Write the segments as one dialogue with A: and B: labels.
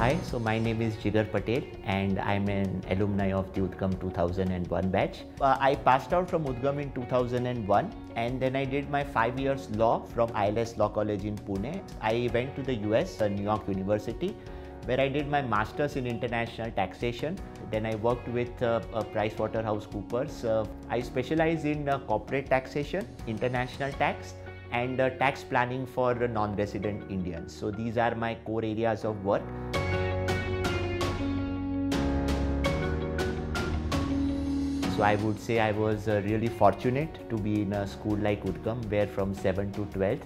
A: Hi, so my name is Jigar Patel and I'm an alumni of the Udgam 2001 batch. I passed out from Udgam in 2001 and then I did my 5 years law from ILS Law College in Pune. I went to the US, New York University, where I did my masters in international taxation. Then I worked with PricewaterhouseCoopers. I specialize in corporate taxation, international tax, and tax planning for non-resident Indians. So these are my core areas of work. So I would say I was really fortunate to be in a school like Udgam, where from 7th to 12th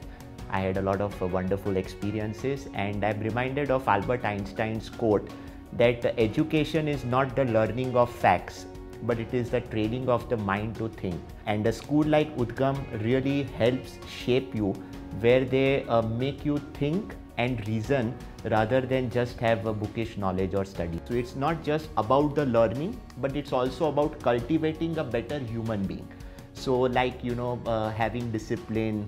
A: I had a lot of wonderful experiences, and I'm reminded of Albert Einstein's quote that education is not the learning of facts, but it is the training of the mind to think. And a school like Udgam really helps shape you, where they make you think and reason rather than just have a bookish knowledge or study. So it's not just about the learning, but it's also about cultivating a better human being. So like, having discipline,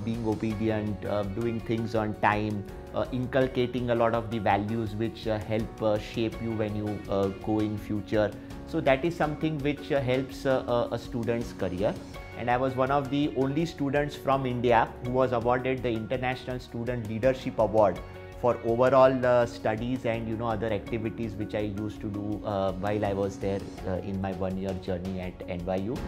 A: being obedient, doing things on time, inculcating a lot of the values which help shape you when you go in future. So that is something which helps a student's career. And I was one of the only students from India who was awarded the International Student Leadership Award for overall studies and other activities which I used to do while I was there in my 1-year journey at NYU.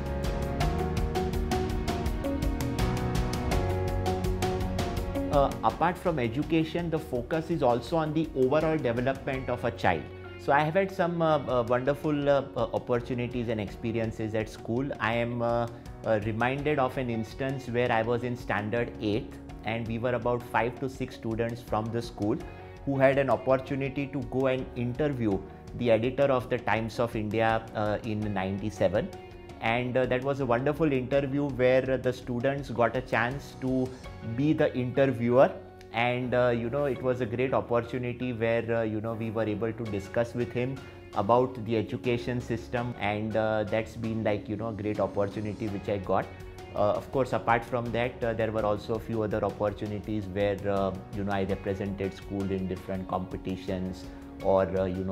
A: Apart from education, the focus is also on the overall development of a child. So I have had some wonderful opportunities and experiences at school. I am reminded of an instance where I was in standard 8th and we were about 5 to 6 students from the school who had an opportunity to go and interview the editor of the Times of India in '97. And that was a wonderful interview where the students got a chance to be the interviewer, and it was a great opportunity where we were able to discuss with him about the education system, and that's been like a great opportunity which I got. Of course, apart from that, there were also a few other opportunities where I represented school in different competitions or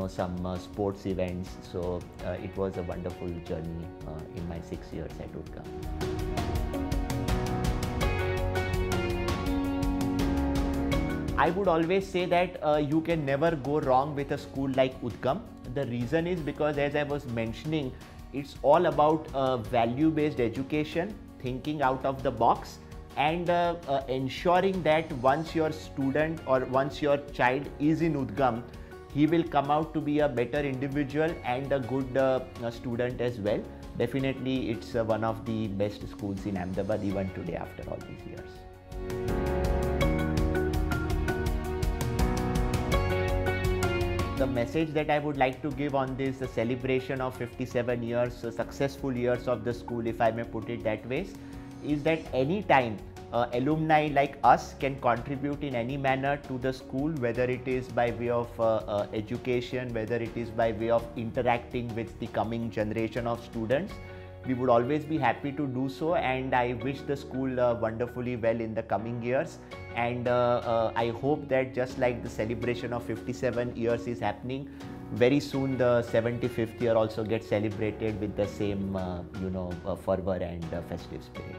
A: some sports events. So it was a wonderful journey in my 6 years at Udgam. I would always say that you can never go wrong with a school like Udgam. The reason is because, as I was mentioning, it's all about value-based education, thinking out of the box, and ensuring that once your student or once your child is in Udgam, he will come out to be a better individual and a good student as well. Definitely, it's one of the best schools in Ahmedabad even today after all these years. The message that I would like to give on this celebration of 57 years, successful years of the school, if I may put it that way, is that anytime alumni like us can contribute in any manner to the school, whether it is by way of education, whether it is by way of interacting with the coming generation of students, we would always be happy to do so, and I wish the school wonderfully well in the coming years. And I hope that just like the celebration of 57 years is happening, very soon the 75th year also gets celebrated with the same fervor and festive spirit.